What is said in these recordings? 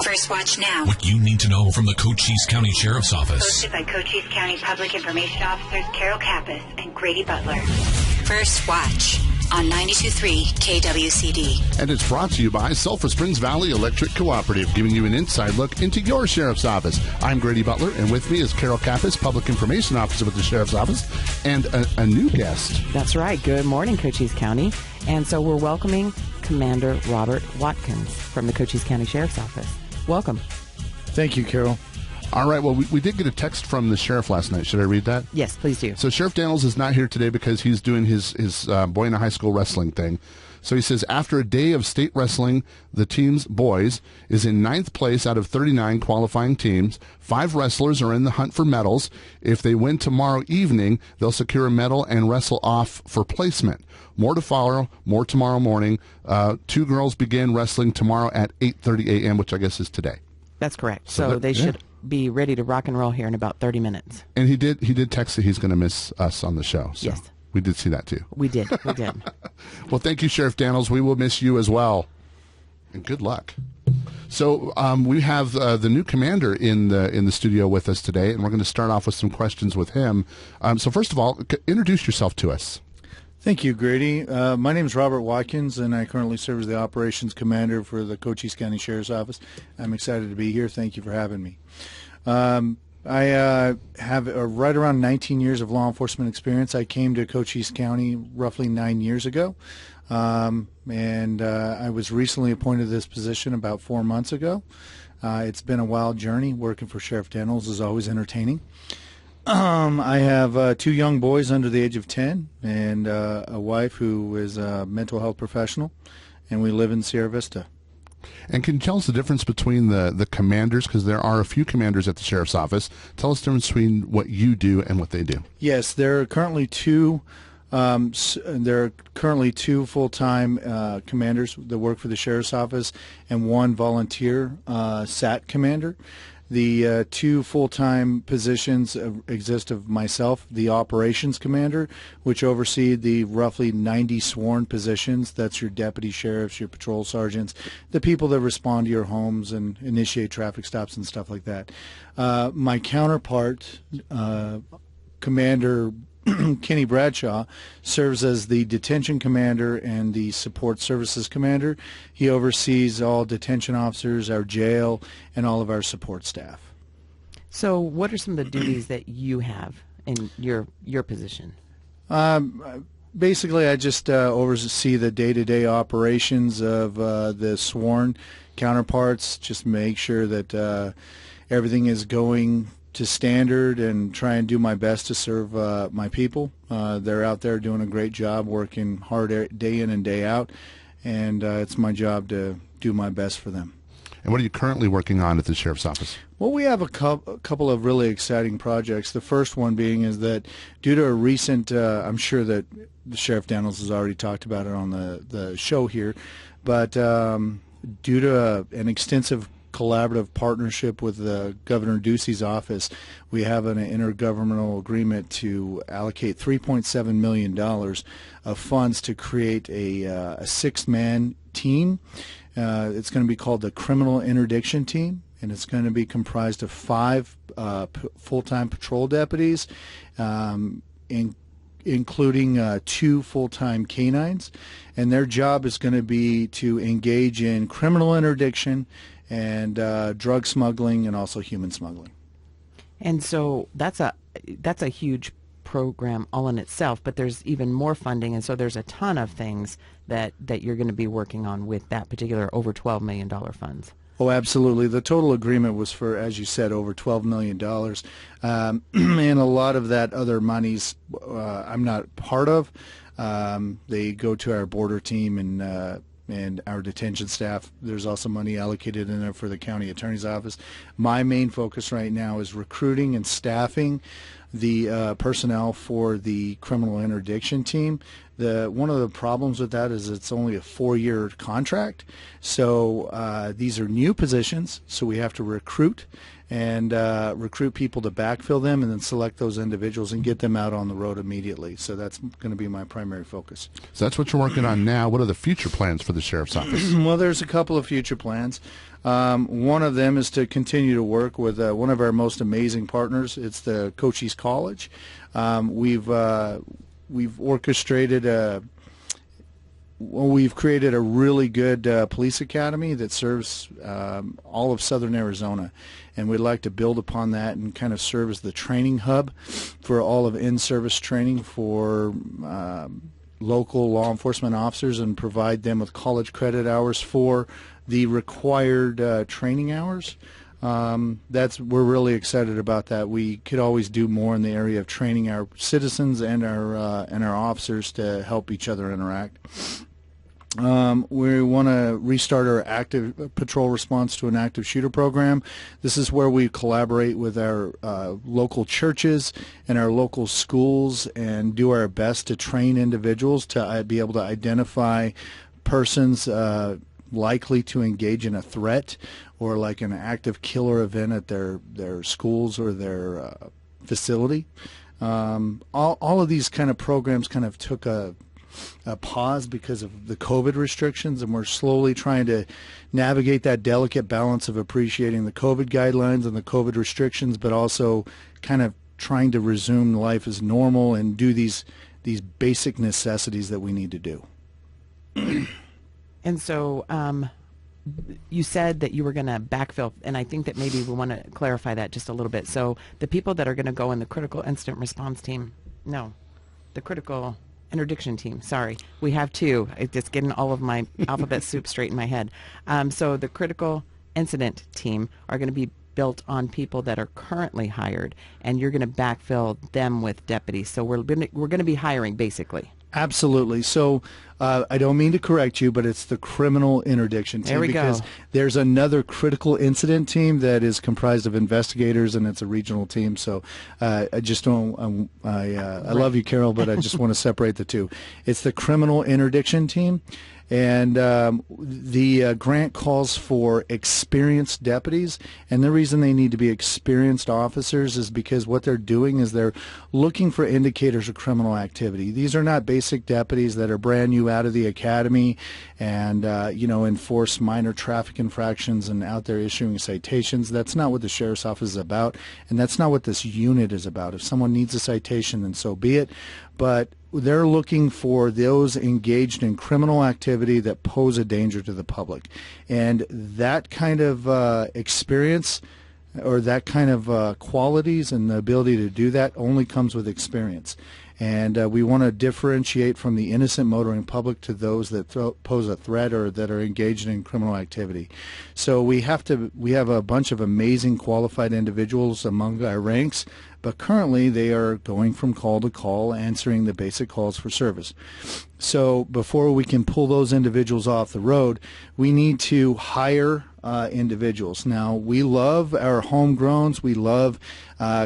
First Watch now. What you need to know from the Cochise County Sheriff's Office. Hosted by Cochise County Public Information Officers Carol Kappas and Grady Butler. First Watch on 92.3 KWCD. And it's brought to you by Sulphur Springs Valley Electric Cooperative, giving you an inside look into your Sheriff's Office. I'm Grady Butler, and with me is Carol Kappas, Public Information Officer with the Sheriff's Office, and a new guest. That's right. Good morning, Cochise County. And so we're welcoming Commander Robert Watkins from the Cochise County Sheriff's Office. Welcome. Thank you, Carol. All right, well, we did get a text from the sheriff last night. Should I read that? Yes, please do. So Sheriff Daniels is not here today because he's doing his boy in a high school wrestling thing. So he says, after a day of state wrestling, the team's boys is in 9th place out of 39 qualifying teams. 5 wrestlers are in the hunt for medals. If they win tomorrow evening, they'll secure a medal and wrestle off for placement. More to follow, more tomorrow morning. 2 girls begin wrestling tomorrow at 8:30 a.m., which I guess is today. That's correct. So they should be ready to rock and roll here in about 30 minutes. And he did text that he's going to miss us on the show. So yes. We did see that too. We did. Well, thank you, Sheriff Daniels. We will miss you as well. And good luck. So we have the new commander in the studio with us today, and we're going to start off with some questions with him. So first of all, introduce yourself to us. Thank you, Grady. My name is Robert Watkins, and I currently serve as the Operations Commander for the Cochise County Sheriff's Office. I'm excited to be here. Thank you for having me. I have right around 19 years of law enforcement experience. I came to Cochise County roughly 9 years ago, and I was recently appointed to this position about 4 months ago. It's been a wild journey. Working for Sheriff Daniels is always entertaining. I have 2 young boys under the age of 10 and a wife who is a mental health professional, and we live in Sierra Vista. And can you tell us the difference between the commanders, because there are a few commanders at the Sheriff's Office. Tell us the difference between what you do and what they do. Yes, there are currently 2 full-time commanders that work for the Sheriff's Office and 1 volunteer SAT commander. The 2 full-time positions exist of myself, the operations commander, which oversee the roughly 90 sworn positions. That's your deputy sheriffs, your patrol sergeants, the people that respond to your homes and initiate traffic stops and stuff like that. My counterpart, Commander Kenny Bradshaw, serves as the detention commander and the support services commander. He oversees all detention officers, our jail, and all of our support staff. So what are some of the duties that you have in your position? Basically, I just oversee the day-to-day operations of the sworn counterparts, just make sure that everything is going to standard and try and do my best to serve my people. They're out there doing a great job, working hard day in and day out, and it's my job to do my best for them. And what are you currently working on at the Sheriff's Office? Well, we have a couple of really exciting projects. The first one being is that due to a recent, I'm sure that the Sheriff Daniels has already talked about it on the show here, but due to an extensive collaborative partnership with Governor Ducey's office, we have an intergovernmental agreement to allocate $3.7 million of funds to create a 6-man team. It's going to be called the Criminal Interdiction Team, and it's going to be comprised of 5 full-time patrol deputies, including 2 full-time canines, and their job is going to be to engage in criminal interdiction and drug smuggling and also human smuggling. And so that's a huge program all in itself, but there's even more funding, and so there's a ton of things that you're going to be working on with that particular over $12 million funds. Oh, absolutely. The total agreement was for, as you said, over $12 million. And a lot of that other monies I'm not part of. They go to our border team and our detention staff. There's also money allocated in there for the county attorney's office. My main focus right now is recruiting and staffing the personnel for the criminal interdiction team. One of the problems with that is it's only a 4-year contract, so these are new positions, so we have to recruit people to backfill them and then select those individuals and get them out on the road immediately. So that's going to be my primary focus. So that's what you're working on now. What are the future plans for the Sheriff's Office? Well, there's a couple of future plans. One of them is to continue to work with one of our most amazing partners. It's the Cochise College. We've orchestrated we've created a really good police academy that serves all of southern Arizona, and we'd like to build upon that and kind of serve as the training hub for all of in-service training for local law enforcement officers, and provide them with college credit hours for the required training hours. We're really excited about that. We could always do more in the area of training our citizens and our officers to help each other interact. We want to restart our active patrol response to an active shooter program. This is where we collaborate with our local churches and our local schools and do our best to train individuals to be able to identify persons likely to engage in a threat or like an active killer event at their schools or their facility. All of these kind of programs kind of took a pause because of the COVID restrictions, and we're slowly trying to navigate that delicate balance of appreciating the COVID guidelines and the COVID restrictions, but also kind of trying to resume life as normal and do these basic necessities that we need to do. And so you said that you were going to backfill, and I think that maybe we want to clarify that just a little bit. So the people that are going to go in the critical incident response team, the critical interdiction team, sorry. We have two. It's just getting all of my alphabet soup straight in my head. So the critical incident team are going to be built on people that are currently hired, and you're going to backfill them with deputies. So we're going to be hiring, basically. Absolutely. So I don't mean to correct you, but it's the criminal interdiction team. There we because go. There's another critical incident team that is comprised of investigators, and it's a regional team. So I just don't. I love you, Carol, but I just want to separate the two. It's the criminal interdiction team. And the grant calls for experienced deputies, and the reason they need to be experienced officers is because what they're doing is they're looking for indicators of criminal activity. These are not basic deputies that are brand new out of the academy and enforce minor traffic infractions and out there issuing citations. That's not what the sheriff's office is about, and that's not what this unit is about. If someone needs a citation, then so be it. But they're looking for those engaged in criminal activity that pose a danger to the public. And that kind of experience or that kind of qualities and the ability to do that only comes with experience. And we want to differentiate from the innocent motoring public to those that pose a threat or that are engaged in criminal activity. So we have a bunch of amazing qualified individuals among our ranks, but currently they are going from call to call, answering the basic calls for service. So before we can pull those individuals off the road, we need to hire individuals. Now, we love our homegrowns. We love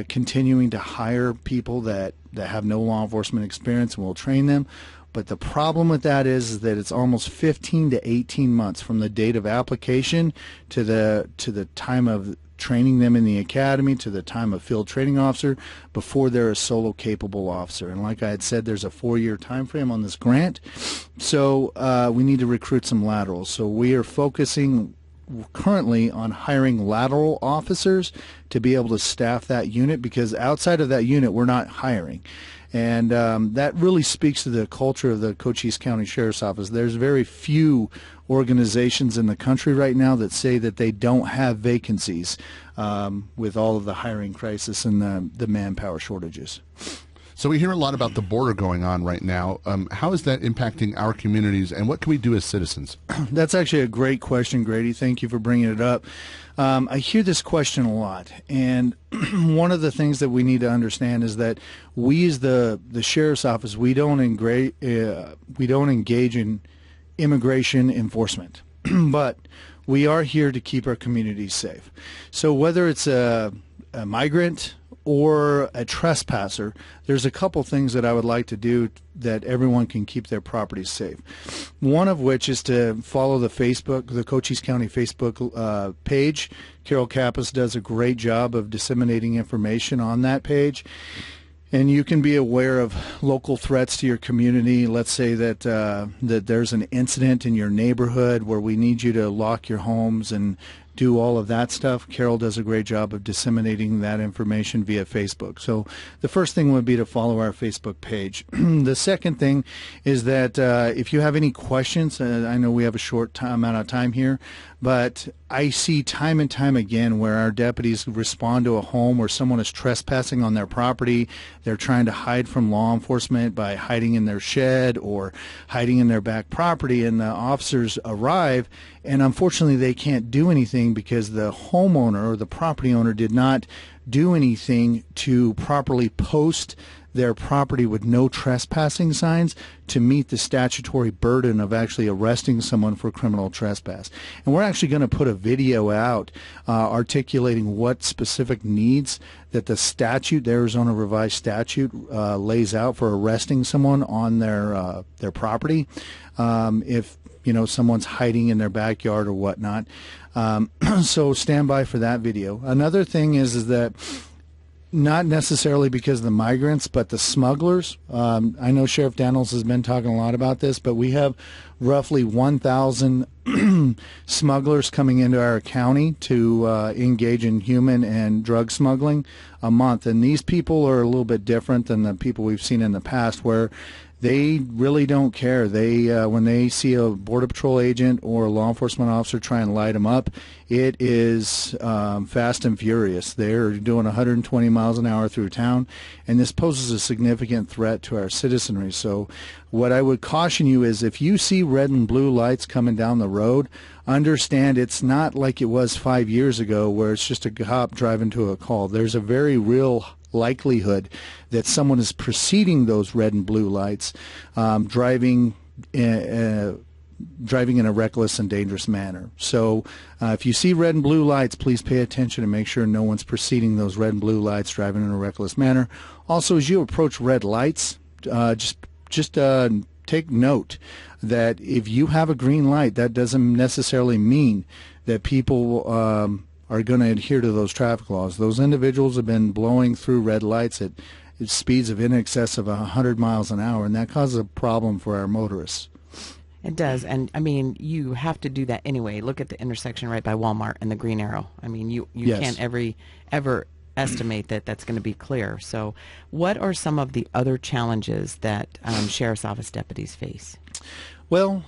continuing to hire people that have no law enforcement experience, and we'll train them. But the problem with that is that it's almost 15 to 18 months from the date of application to the time of training them in the academy to the time of field training officer before they're a solo capable officer. And like I had said, there's a 4-year time frame on this grant. So we need to recruit some laterals. So we are focusing currently on hiring lateral officers to be able to staff that unit, because outside of that unit we're not hiring. And that really speaks to the culture of the Cochise County Sheriff's Office. There's very few organizations in the country right now that say that they don't have vacancies with all of the hiring crisis and the manpower shortages. So we hear a lot about the border going on right now. How is that impacting our communities, and what can we do as citizens? That's actually a great question, Grady. Thank you for bringing it up. I hear this question a lot, and one of the things that we need to understand is that we, as the Sheriff's Office, we don't engage in immigration enforcement, but we are here to keep our communities safe. So whether it's a migrant or a trespasser, there's a couple things that I would like to do that everyone can keep their properties safe. One of which is to follow the Cochise County Facebook page. Carol Kappas does a great job of disseminating information on that page. And you can be aware of local threats to your community. Let's say that there's an incident in your neighborhood where we need you to lock your homes and do all of that stuff. Carol does a great job of disseminating that information via Facebook. So the first thing would be to follow our Facebook page. The second thing is that if you have any questions, I know we have a short amount of time here, but I see time and time again where our deputies respond to a home where someone is trespassing on their property. They're trying to hide from law enforcement by hiding in their shed or hiding in their back property, and the officers arrive, and unfortunately they can't do anything because the homeowner or the property owner did not do anything to properly post their property with no trespassing signs to meet the statutory burden of actually arresting someone for criminal trespass. And we're actually going to put a video out articulating what specific needs that the statute, the Arizona Revised Statute, lays out for arresting someone on their property if someone's hiding in their backyard or whatnot. So stand by for that video. Another thing is that not necessarily because of the migrants, but the smugglers. I know Sheriff Daniels has been talking a lot about this, but we have roughly 1,000 smugglers coming into our county to engage in human and drug smuggling a month. And these people are a little bit different than the people we've seen in the past, where they really don't care. They when they see a Border Patrol agent or a law enforcement officer try and light them up, it is fast and furious. They're doing 120 miles an hour through town, and this poses a significant threat to our citizenry. So what I would caution you is, if you see red and blue lights coming down the road, understand it's not like it was 5 years ago where it's just a cop driving to a call. There's a very real likelihood that someone is preceding those red and blue lights, driving in a reckless and dangerous manner. So if you see red and blue lights, please pay attention and make sure no one's preceding those red and blue lights, driving in a reckless manner. Also, as you approach red lights, just take note that if you have a green light, that doesn't necessarily mean that people are going to adhere to those traffic laws. Those individuals have been blowing through red lights at speeds of in excess of 100 miles an hour, and that causes a problem for our motorists. It does, and I mean, you have to do that anyway. Look at the intersection right by Walmart and the green arrow. I mean, you Yes. can't ever estimate that that's going to be clear. So what are some of the other challenges that Sheriff's Office deputies face? Well,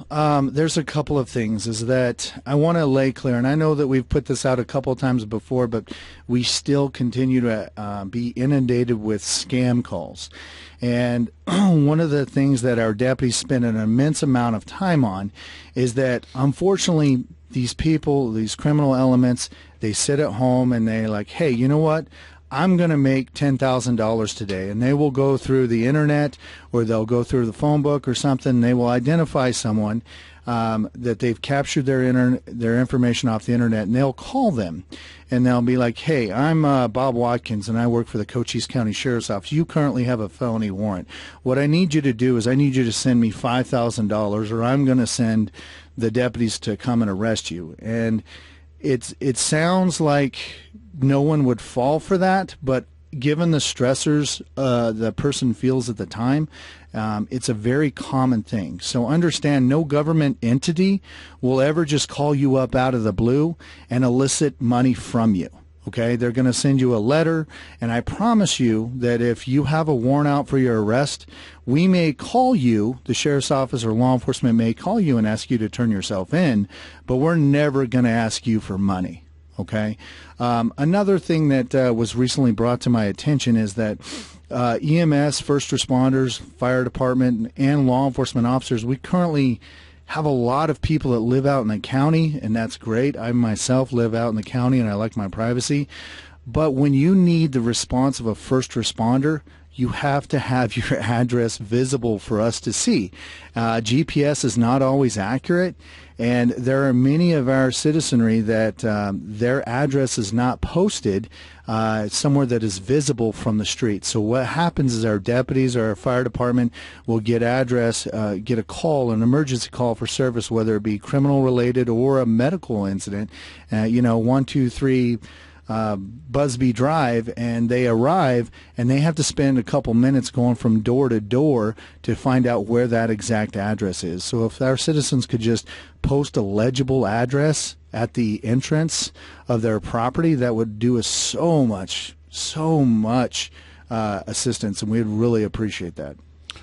there's a couple of things is that I want to lay clear, and I know that we've put this out a couple of times before, but we still continue to be inundated with scam calls. And one of the things that our deputies spend an immense amount of time on is that, unfortunately, these people, these criminal elements, they sit at home and they're like, hey, you know what? I'm going to make $10,000 today, and they will go through the internet or they'll go through the phone book or something. They will identify someone that they've captured their information off the internet, and they'll call them, and they'll be like, hey, I'm Bob Watkins, and I work for the Cochise County Sheriff's Office. You currently have a felony warrant. What I need you to do is I need you to send me $5,000, or I'm going to send the deputies to come and arrest you. And it sounds like no one would fall for that, but given the stressors the person feels at the time, it's a very common thing. So understand, no government entity will ever just call you up out of the blue and elicit money from you. Okay, they're going to send you a letter, and I promise you that if you have a warrant out for your arrest, we may call you, the sheriff's office or law enforcement may call you and ask you to turn yourself in, but we're never going to ask you for money. Okay. Another thing that was recently brought to my attention is that EMS, first responders, fire department, and law enforcement officers, we currently have a lot of people that live out in the county, and that's great. I myself live out in the county, and I like my privacy. But when you need the response of a first responder, you have to have your address visible for us to see. GPS is not always accurate, and there are many of our citizenry that their address is not posted somewhere that is visible from the street. So what happens is our deputies or our fire department will get a call, an emergency call for service, whether it be criminal related or a medical incident. 1, 2, 3. Busby Drive, and they arrive and they have to spend a couple minutes going from door to door to find out where that exact address is. So if our citizens could just post a legible address at the entrance of their property, that would do us so much assistance, and we'd really appreciate that.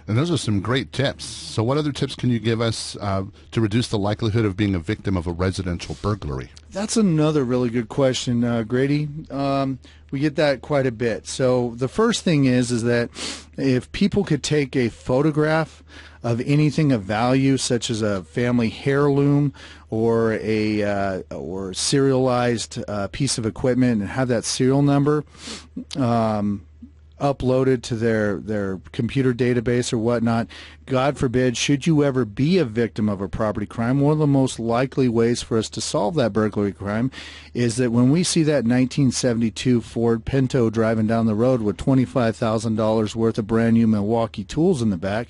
And those are some great tips. So what other tips can you give us to reduce the likelihood of being a victim of a residential burglary? That's another really good question, Grady. We get that quite a bit. So the first thing is that if people could take a photograph of anything of value, such as a family heirloom or a serialized piece of equipment, and have that serial number uploaded to their computer database or whatnot, God forbid, should you ever be a victim of a property crime, one of the most likely ways for us to solve that burglary crime is that when we see that 1972 Ford Pinto driving down the road with $25,000 worth of brand new Milwaukee tools in the back,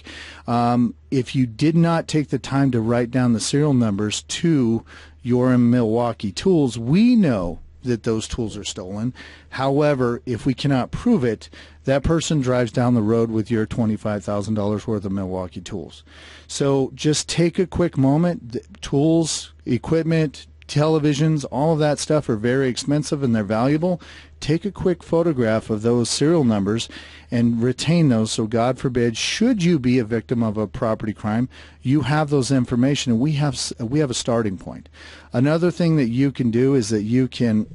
if you did not take the time to write down the serial numbers to your Milwaukee tools, we know that those tools are stolen. However, if we cannot prove it, that person drives down the road with your $25,000 worth of Milwaukee tools. So just take a quick moment. Tools, equipment, televisions, all of that stuff are very expensive and they're valuable. Take a quick photograph of those serial numbers and retain those, so God forbid, should you be a victim of a property crime, you have those information, and we have a starting point. Another thing that you can do is that you can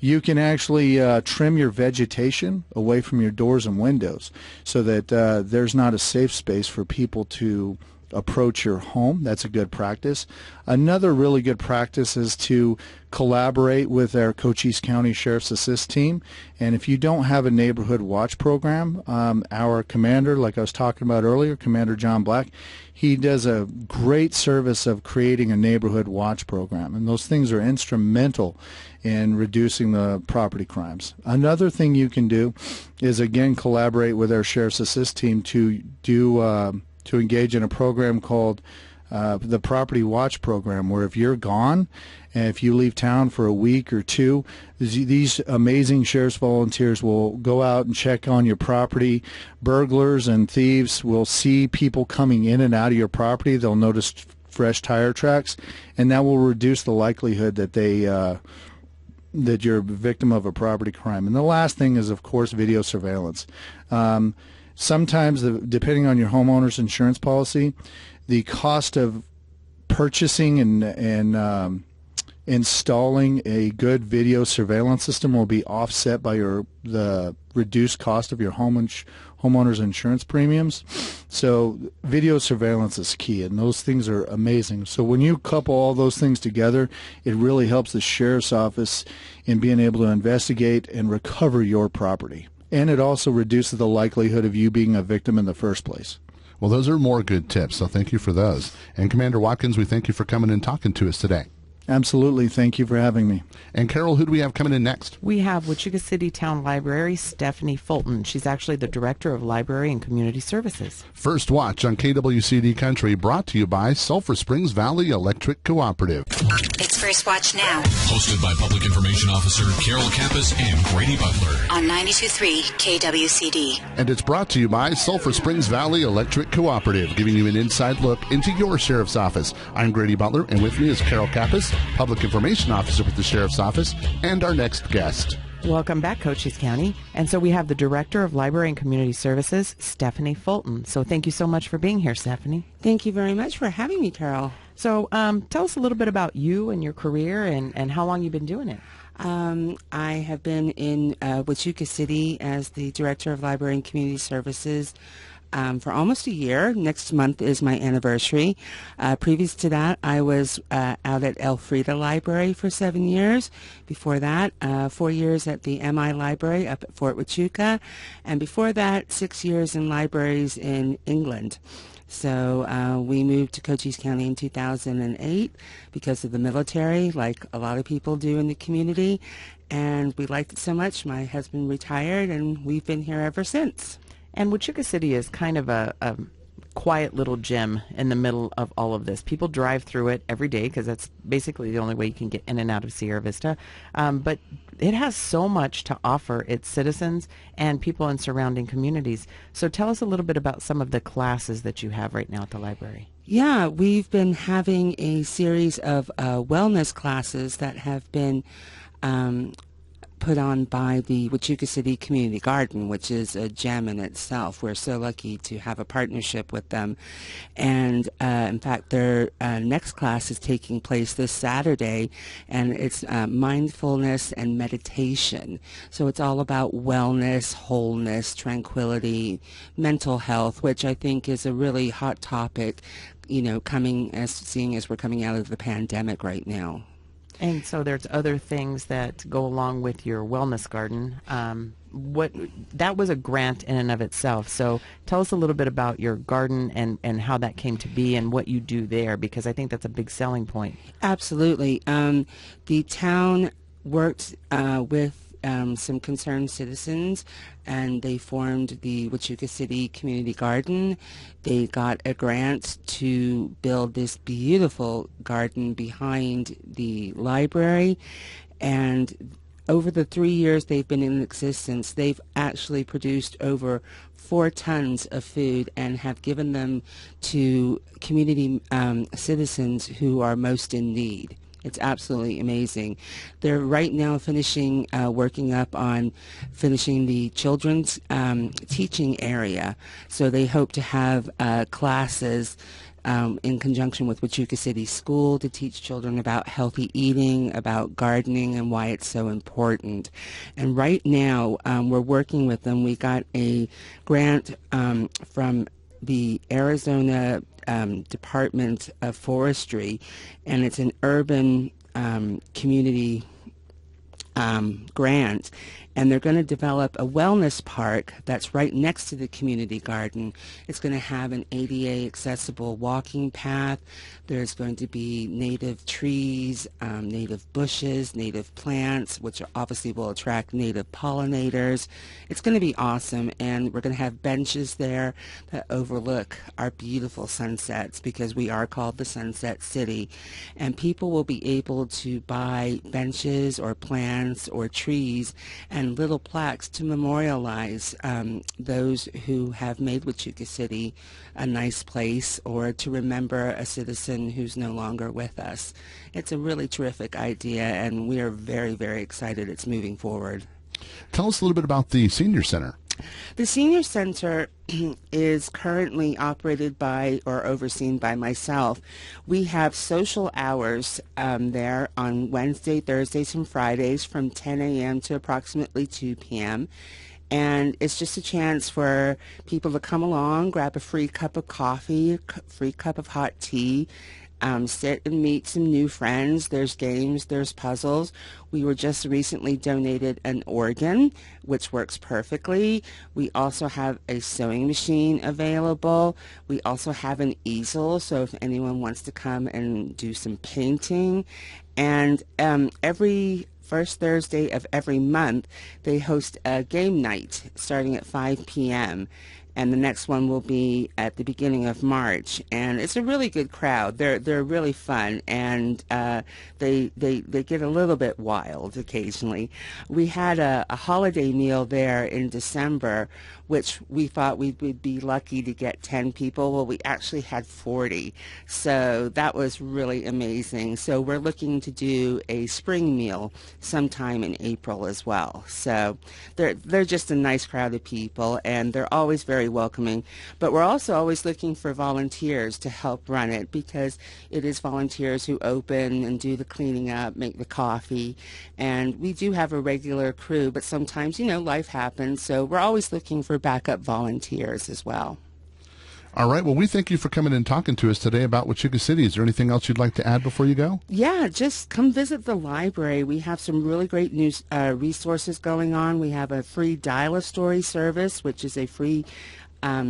you can actually trim your vegetation away from your doors and windows so that there's not a safe space for people to approach your home. That's a good practice. Another really good practice is to collaborate with our Cochise County Sheriff's Assist team. And if you don't have a neighborhood watch program, our commander, like I was talking about earlier, Commander John Black, he does a great service of creating a neighborhood watch program. And those things are instrumental in reducing the property crimes. Another thing you can do is, again, collaborate with our Sheriff's Assist team to engage in a program called the Property Watch Program, where if you're gone and if you leave town for a week or two, these amazing sheriff's volunteers will go out and check on your property. Burglars and thieves will see people coming in and out of your property. They'll notice fresh tire tracks, and that will reduce the likelihood that that you're a victim of a property crime. And the last thing is, of course, video surveillance. Sometimes, depending on your homeowner's insurance policy, the cost of purchasing and installing a good video surveillance system will be offset by the reduced cost of your homeowner's insurance premiums. So video surveillance is key, and those things are amazing. So when you couple all those things together, it really helps the sheriff's office in being able to investigate and recover your property. And it also reduces the likelihood of you being a victim in the first place. Well, those are more good tips, so thank you for those. And Commander Watkins, we thank you for coming and talking to us today. Absolutely. Thank you for having me. And Carol, who do we have coming in next? We have Wichita City Town Library, Stephanie Fulton. She's actually the Director of Library and Community Services. First Watch on KWCD Country, brought to you by Sulphur Springs Valley Electric Cooperative. It's First Watch Now. Hosted by Public Information Officer Carol Kappas and Grady Butler. On 92.3 KWCD. And it's brought to you by Sulphur Springs Valley Electric Cooperative, giving you an inside look into your sheriff's office. I'm Grady Butler, and with me is Carol Kappas, Public Information Officer with the Sheriff's Office, and our next guest. Welcome back, Cochise County. And so we have the Director of Library and Community Services, Stephanie Fulton. So thank you so much for being here, Stephanie. Thank you very much for having me, Carol. So tell us a little bit about you and your career and how long you've been doing it. I have been in Wichita City as the Director of Library and Community Services for almost a year. Next month is my anniversary. Previous to that, I was out at Elfrida Library for 7 years. Before that, 4 years at the MI Library up at Fort Wichita. And before that, 6 years in libraries in England. So we moved to Cochise County in 2008 because of the military, like a lot of people do in the community. And we liked it so much, my husband retired, and we've been here ever since. And Wichita City is kind of a quiet little gem in the middle of all of this. People drive through it every day because that's basically the only way you can get in and out of Sierra Vista. But it has so much to offer its citizens and people in surrounding communities. So tell us a little bit about some of the classes that you have right now at the library. Yeah, we've been having a series of wellness classes that have been put on by the Wichita City Community Garden, which is a gem in itself. We're so lucky to have a partnership with them. And in fact, their next class is taking place this Saturday, and it's Mindfulness and Meditation. So it's all about wellness, wholeness, tranquility, mental health, which I think is a really hot topic, you know, seeing as we're coming out of the pandemic right now. And so there's other things that go along with your wellness garden. That was a grant in and of itself. So tell us a little bit about your garden and how that came to be and what you do there, because I think that's a big selling point. Absolutely. The town worked with some concerned citizens, and they formed the Wichita City Community Garden. They got a grant to build this beautiful garden behind the library, and over the 3 years they've been in existence, they've actually produced over 4 tons of food and have given them to community citizens who are most in need. It's absolutely amazing. They're right now working up on finishing the children's teaching area. So they hope to have classes in conjunction with Wichita City School to teach children about healthy eating, about gardening, and why it's so important. And right now, we're working with them. We got a grant from the Arizona Department of Forestry, and it's an urban community grant, and they're going to develop a wellness park that's right next to the community garden. It's going to have an ADA accessible walking path. There's going to be native trees, native bushes, native plants, which obviously will attract native pollinators. It's going to be awesome, and we're going to have benches there that overlook our beautiful sunsets, because we are called the Sunset City, and people will be able to buy benches or plants or trees and little plaques to memorialize those who have made Wichita City a nice place, or to remember a citizen who's no longer with us. It's a really terrific idea, and we are very, very excited it's moving forward. Tell us a little bit about the Senior Center. The Senior Center is currently operated by or overseen by myself. We have social hours there on Wednesday, Thursdays, and Fridays from 10 a.m. to approximately 2 p.m. And it's just a chance for people to come along, grab a free cup of coffee, free cup of hot tea, sit and meet some new friends. There's games, there's puzzles. We were just recently donated an organ, which works perfectly. We also have a sewing machine available. We also have an easel, so if anyone wants to come and do some painting. And every first Thursday of every month, they host a game night starting at 5 p.m., and the next one will be at the beginning of March. And it's a really good crowd. They're really fun, and they get a little bit wild occasionally. We had a holiday meal there in December, which we thought we would be lucky to get 10 people. Well, we actually had 40, so that was really amazing. So we're looking to do a spring meal sometime in April as well. So they're just a nice crowd of people, and they're always very welcoming. But we're also always looking for volunteers to help run it, because it is volunteers who open and do the cleaning up, make the coffee, and we do have a regular crew, but sometimes, life happens, so we're always looking for backup volunteers as well. All right. Well, we thank you for coming and talking to us today about Wichita City. Is there anything else you'd like to add before you go? Yeah, just come visit the library. We have some really great news resources going on. We have a free dial-a-story service, which is a free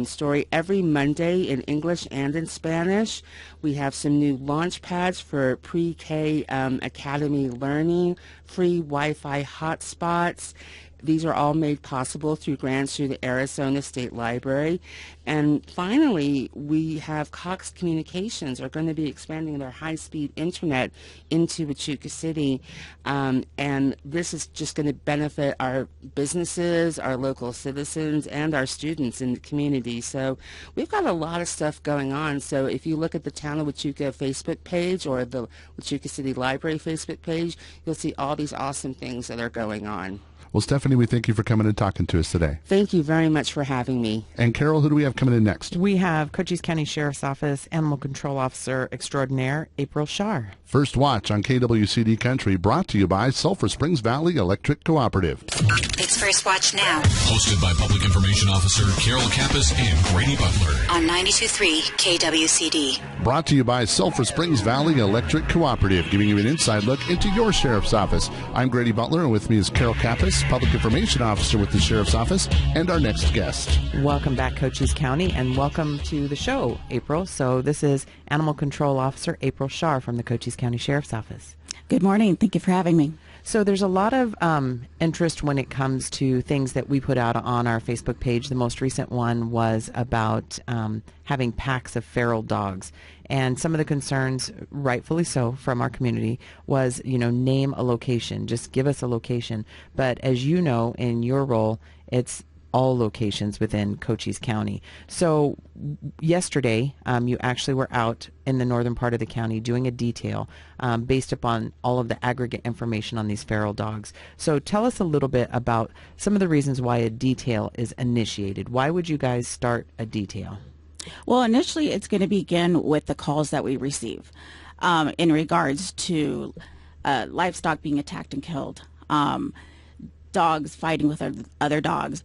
story every Monday in English and in Spanish. We have some new launch pads for pre-K academy learning, free Wi-Fi hotspots. these are all made possible through grants through the Arizona State Library. And finally, we have Cox Communications are going to be expanding their high-speed internet into Wichita City. And this is just going to benefit our businesses, our local citizens, and our students in the community. So we've got a lot of stuff going on. So if you look at the Town of Wichita Facebook page or the Wichita City Library Facebook page, you'll see all these awesome things that are going on. Well, Stephanie, we thank you for coming and talking to us today. Thank you very much for having me. And Carol, who do we have coming in next? We have Cochise County Sheriff's Office Animal Control Officer Extraordinaire, April Shar. First Watch on KWCD Country, brought to you by Sulphur Springs Valley Electric Cooperative. It's First Watch Now. Hosted by Public Information Officer Carol Kappas and Grady Butler. On 92.3 KWCD. Brought to you by Sulphur Springs Valley Electric Cooperative, giving you an inside look into your Sheriff's Office. I'm Grady Butler, and with me is Carol Kappas, Public Information Officer with the Sheriff's Office, and our next guest. Welcome back, Cochise County, and welcome to the show, April. So this is Animal Control Officer April Shar from the Cochise County Sheriff's Office. Good morning. Thank you for having me. So there's a lot of interest when it comes to things that we put out on our Facebook page. The most recent one was about having packs of feral dogs. And some of the concerns, rightfully so, from our community was, name a location. Just give us a location. But as you know, in your role, it's all locations within Cochise County. So yesterday, you actually were out in the northern part of the county doing a detail based upon all of the aggregate information on these feral dogs. So tell us a little bit about some of the reasons why a detail is initiated. Why would you guys start a detail? Well, initially, it's going to begin with the calls that we receive in regards to livestock being attacked and killed, dogs fighting with other dogs,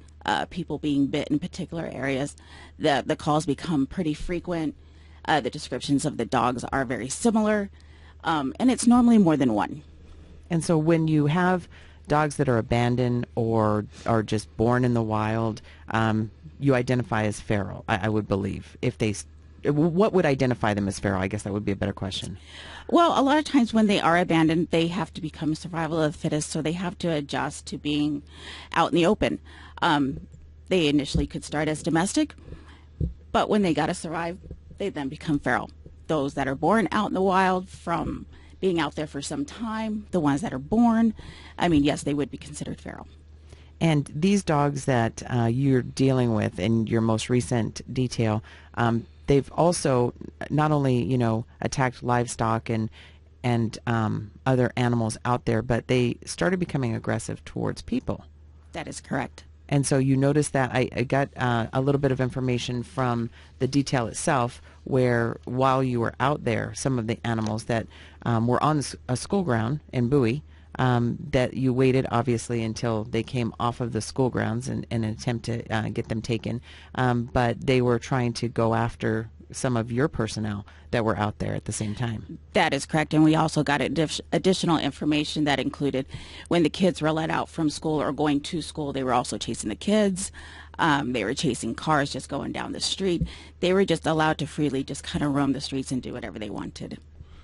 people being bit in particular areas. The calls become pretty frequent. The descriptions of the dogs are very similar, and it's normally more than one. And so when you have dogs that are abandoned or are just born in the wild, you identify as feral, I would believe. What would identify them as feral? I guess that would be a better question. Well, a lot of times when they are abandoned, they have to become survival of the fittest, so they have to adjust to being out in the open. They initially could start as domestic, but when they got to survive, they then become feral. Those that are born out in the wild from being out there for some time, the ones that are born, yes, they would be considered feral. And these dogs that you're dealing with in your most recent detail, they've also not only, attacked livestock and other animals out there, but they started becoming aggressive towards people. That is correct. And so you notice that I got a little bit of information from the detail itself where while you were out there, some of the animals that were on a school ground in Bowie, that you waited obviously until they came off of the school grounds in an attempt to get them taken, but they were trying to go after some of your personnel that were out there at the same time. That is correct, and we also got additional information that included when the kids were let out from school or going to school, they were also chasing the kids. They were chasing cars just going down the street. They were just allowed to freely just kind of roam the streets and do whatever they wanted.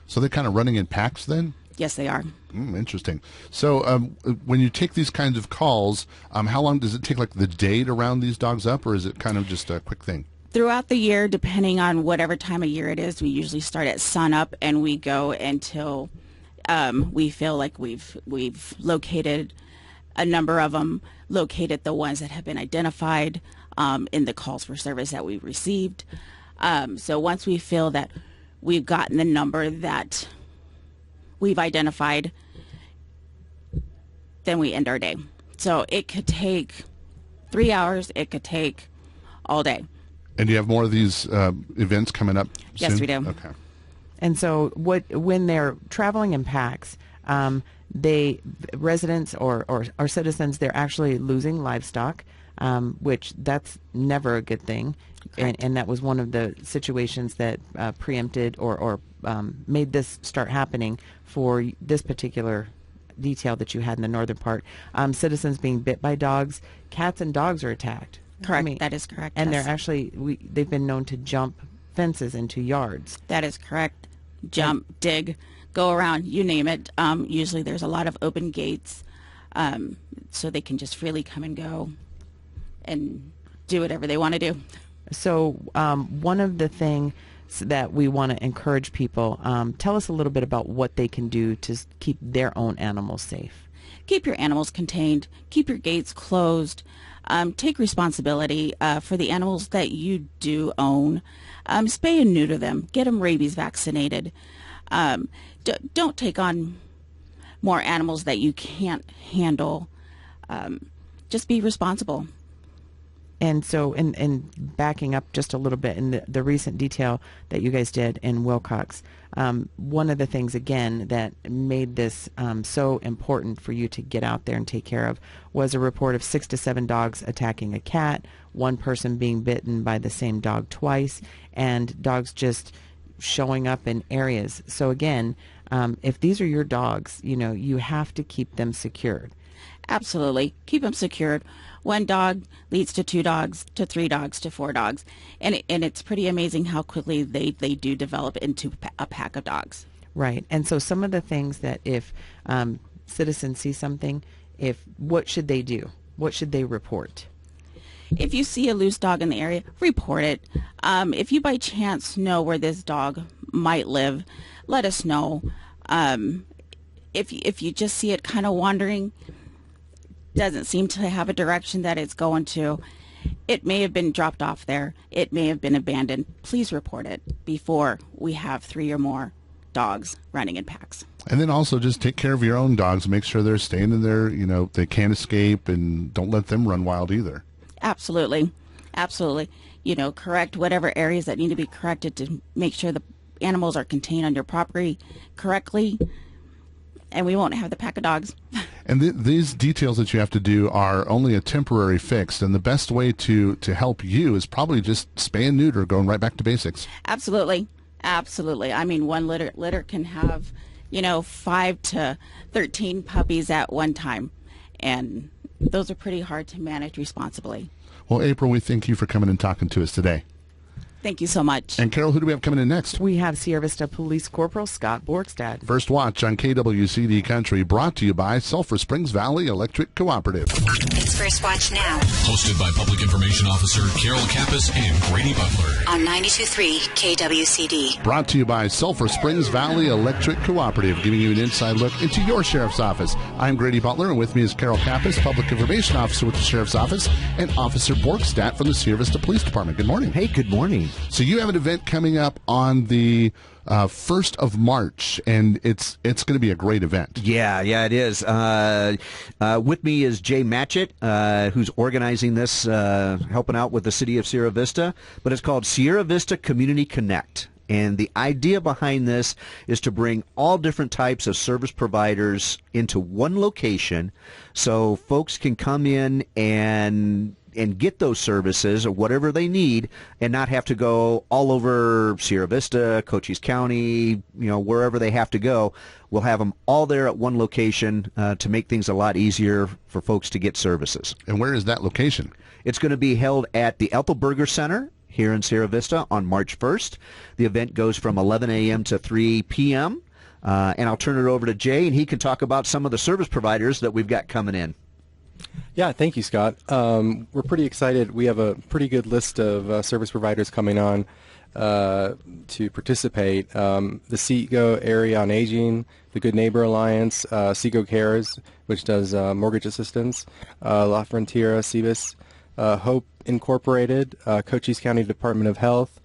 So they're kind of running in packs then? Yes, they are. Interesting. So when you take these kinds of calls, how long does it take, like the day to round these dogs up, or is it kind of just a quick thing? Throughout the year, depending on whatever time of year it is, we usually start at sunup and we go until we feel like we've located a number of them, located the ones that have been identified in the calls for service that we've received. So once we feel that we've gotten the number that we've identified, then we end our day. So it could take 3 hours, it could take all day. And do you have more of these events coming up soon? Yes, we do. Okay. And so when they're traveling in packs, residents or citizens, they're actually losing livestock, which that's never a good thing. And that was one of the situations that preempted or made this start happening for this particular detail that you had in the northern part. Citizens being bit by dogs, cats and dogs are attacked. Correct. That is correct. And yes. they're actually, they've been known to jump fences into yards. That is correct. Jump, dig, go around, you name it. Usually there's a lot of open gates. so they can just freely come and go and do whatever they want to do. So one of the things that we want to encourage people, tell us a little bit about what they can do to keep their own animals safe. Keep your animals contained. Keep your gates closed. Take responsibility for the animals that you do own. Spay and neuter them. Get them rabies vaccinated. Don't take on more animals that you can't handle. Just be responsible. And so, in backing up just a little bit, in the recent detail that you guys did in Wilcox, one of the things, again, that made this so important for you to get out there and take care of was a report of 6 to 7 dogs attacking a cat, one person being bitten by the same dog twice, and dogs just showing up in areas. So again, if these are your dogs, you have to keep them secured. Absolutely. Keep them secured. One dog leads to 2 dogs, to 3 dogs, to 4 dogs. And it's pretty amazing how quickly they do develop into a pack of dogs. Right. And so some of the things that if citizens see something, what should they do? What should they report? If you see a loose dog in the area, report it. If you by chance know where this dog might live, let us know. If you just see it kind of wandering, doesn't seem to have a direction that it's going to, it may have been dropped off there. It may have been abandoned. Please report it before we have 3 or more dogs running in packs. And then also just take care of your own dogs. Make sure they're staying in there, they can't escape, and don't let them run wild either. Absolutely. Absolutely. Correct whatever areas that need to be corrected to make sure the animals are contained on your property correctly, and we won't have the pack of dogs. And these details that you have to do are only a temporary fix, and the best way to help you is probably just spay and neuter, going right back to basics. Absolutely. Absolutely. I mean, one litter can have, 5 to 13 puppies at one time, and those are pretty hard to manage responsibly. Well, April, we thank you for coming and talking to us today. Thank you so much. And Carol, who do we have coming in next? We have Sierra Vista Police Corporal Scott Borgstad. First Watch on KWCD Country, brought to you by Sulphur Springs Valley Electric Cooperative. It's First Watch Now. Hosted by Public Information Officer Carol Kappas and Grady Butler. On 92.3 KWCD. Brought to you by Sulphur Springs Valley Electric Cooperative, giving you an inside look into your sheriff's office. I'm Grady Butler, and with me is Carol Kappas, Public Information Officer with the Sheriff's Office, and Officer Borgstad from the Sierra Vista Police Department. Good morning. Hey, good morning. So you have an event coming up on the 1st of March, and it's going to be a great event. Yeah, it is. With me is Jay Matchett, who's organizing this, helping out with the city of Sierra Vista, but it's called Sierra Vista Community Connect. And the idea behind this is to bring all different types of service providers into one location so folks can come in and get those services or whatever they need and not have to go all over Sierra Vista, Cochise County, wherever they have to go. We'll have them all there at one location to make things a lot easier for folks to get services. And where is that location? It's going to be held at the Ethelberger Center here in Sierra Vista on March 1st. The event goes from 11 a.m. to 3 p.m. And I'll turn it over to Jay, and he can talk about some of the service providers that we've got coming in. Yeah, thank you, Scott. We're pretty excited. We have a pretty good list of service providers coming on to participate. The Seago Area on Aging, the Good Neighbor Alliance, Seago Cares, which does mortgage assistance, La Frontera, CBIS, Hope Incorporated, Cochise County Department of Health,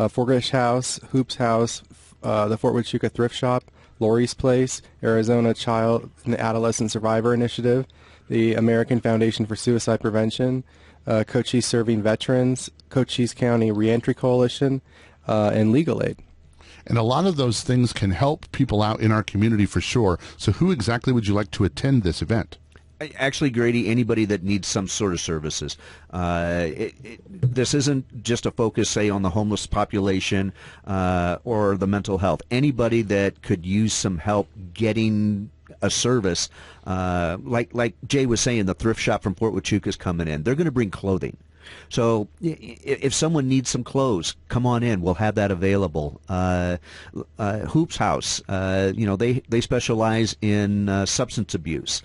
Forgish House, Hoops House, the Fort Wichita Thrift Shop, Lori's Place, Arizona Child and Adolescent Survivor Initiative, the American Foundation for Suicide Prevention, Cochise Serving Veterans, Cochise County Reentry Coalition, and Legal Aid. And a lot of those things can help people out in our community for sure. So who exactly would you like to attend this event? Actually, Grady, anybody that needs some sort of services. This isn't just a focus, say, on the homeless population or the mental health. Anybody that could use some help getting a service, like Jay was saying, the thrift shop from Fort Wichita is coming in. They're going to bring clothing. So if someone needs some clothes, come on in. We'll have that available. Hoops House, they specialize in substance abuse,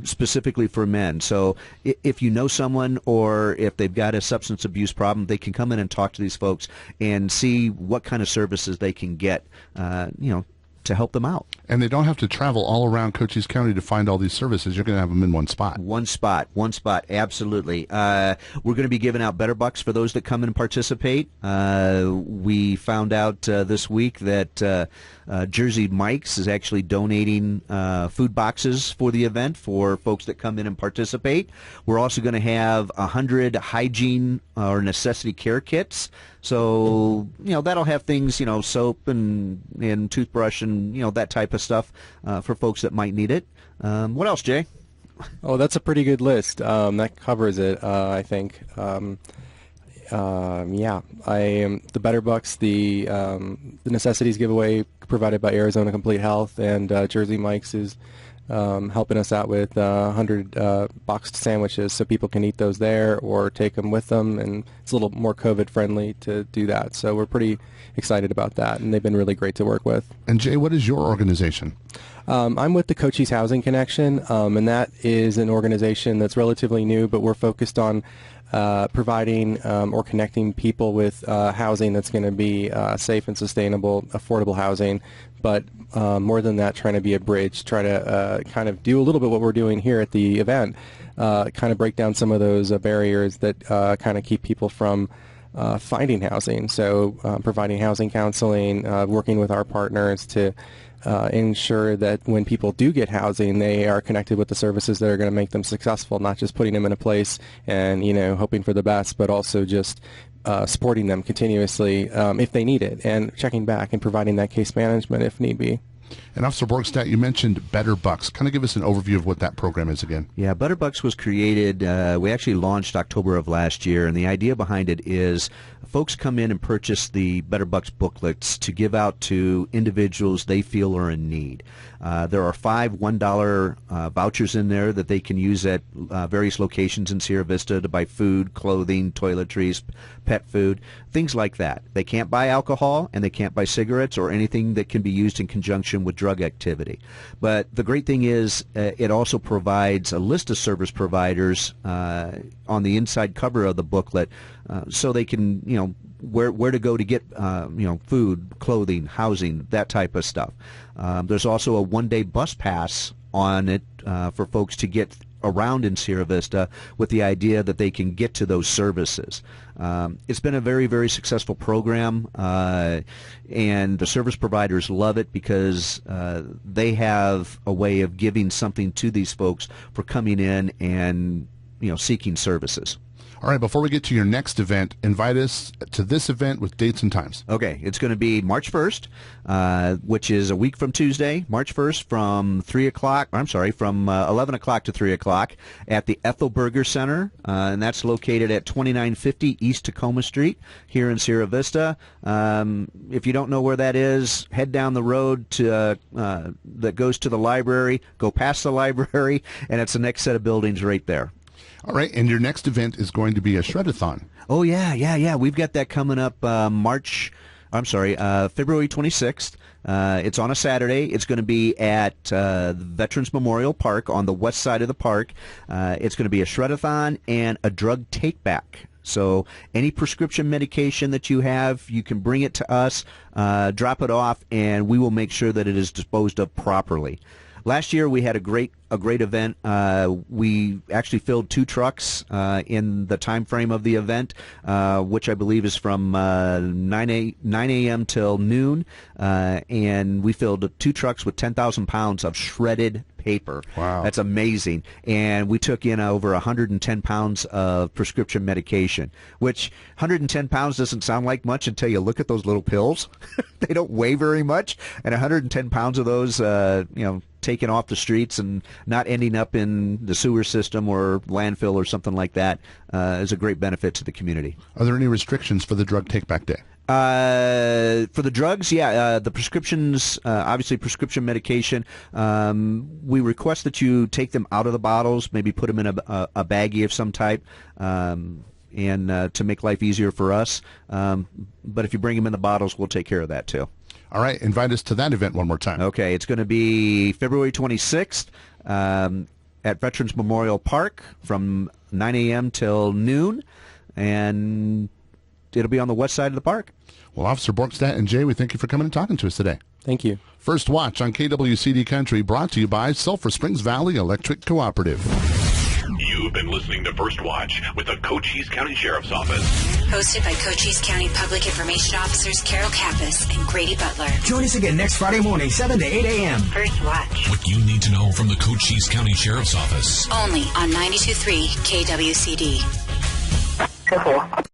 specifically for men. So if you know someone or if they've got a substance abuse problem, they can come in and talk to these folks and see what kind of services they can get, to help them out. And they don't have to travel all around Cochise County to find all these services. You're going to have them in one spot. One spot, absolutely. We're going to be giving out Better Bucks for those that come in and participate. We found out this week that Jersey Mike's is actually donating food boxes for the event for folks that come in and participate. We're also going to have 100 hygiene or necessity care kits. So, that'll have things, soap and toothbrush and, that type of stuff for folks that might need it. What else, Jay? Oh, that's a pretty good list. That covers it, I think. The Better Bucks, the necessities giveaway provided by Arizona Complete Health, and Jersey Mike's is helping us out with 100 boxed sandwiches, so people can eat those there or take them with them, and it's a little more COVID friendly to do that. So we're pretty excited about that, and they've been really great to work with. And Jay, what is your organization? I'm with the Cochise Housing Connection, and that is an organization that's relatively new, but we're focused on providing or connecting people with housing that's going to be safe and sustainable, affordable housing, but more than that, trying to be a bridge, try to kind of do a little bit what we're doing here at the event, kind of break down some of those barriers that kind of keep people from finding housing. So providing housing counseling, working with our partners to ensure that when people do get housing, they are connected with the services that are going to make them successful, not just putting them in a place and, hoping for the best, but also just supporting them continuously if they need it, and checking back and providing that case management if need be. And Officer Borgstadt, you mentioned Better Bucks. Kind of give us an overview of what that program is again. Yeah, Better Bucks was created, we actually launched October of last year, and the idea behind it is folks come in and purchase the Better Bucks booklets to give out to individuals they feel are in need. There are 5 $1 vouchers in there that they can use at various locations in Sierra Vista to buy food, clothing, toiletries, pet food, things like that. They can't buy alcohol, and they can't buy cigarettes or anything that can be used in conjunction with drug activity. But the great thing is it also provides a list of service providers on the inside cover of the booklet so they can, where to go to get food, clothing, housing, that type of stuff. There's also a one-day bus pass on it for folks to get around in Sierra Vista with the idea that they can get to those services. It's been a very, very successful program, and the service providers love it because they have a way of giving something to these folks for coming in and seeking services. All right, before we get to your next event, invite us to this event with dates and times. Okay, it's going to be March 1st, which is a week from Tuesday, March 1st from 11 o'clock to 3 o'clock at the Ethelberger Center, and that's located at 2950 East Tacoma Street here in Sierra Vista. If you don't know where that is, head down the road to that goes to the library, go past the library, and it's the next set of buildings right there. All right, and your next event is going to be a shred-a-thon. Oh, yeah. We've got that coming up February 26th. It's on a Saturday. It's going to be at Veterans Memorial Park on the west side of the park. It's going to be a shred-a-thon and a drug take-back. So any prescription medication that you have, you can bring it to us, drop it off, and we will make sure that it is disposed of properly. Last year we had a great event. We actually filled 2 trucks in the time frame of the event, which I believe is from 9 a.m. till noon, and we filled 2 trucks with 10,000 pounds of shredded paper. Wow. That's amazing. And we took in over 110 pounds of prescription medication, which 110 pounds doesn't sound like much until you look at those little pills. They don't weigh very much, and 110 pounds of those, taken off the streets and not ending up in the sewer system or landfill or something like that is a great benefit to the community. Are there any restrictions for the drug take-back day? For the drugs, the prescriptions, obviously prescription medication, we request that you take them out of the bottles, maybe put them in a baggie of some type. and to make life easier for us. But if you bring them in the bottles, we'll take care of that too. All right, invite us to that event one more time. Okay, it's going to be February 26th at Veterans Memorial Park from 9 a.m. till noon, and it'll be on the west side of the park. Well, Officer Borkstadt and Jay, we thank you for coming and talking to us today. Thank you. First Watch on KWCD Country, brought to you by Sulphur Springs Valley Electric Cooperative. You've been listening to First Watch with the Cochise County Sheriff's Office. Hosted by Cochise County Public Information Officers Carol Kappas and Grady Butler. Join us again next Friday morning, 7 to 8 a.m. First Watch. What you need to know from the Cochise County Sheriff's Office. Only on 92.3 KWCD.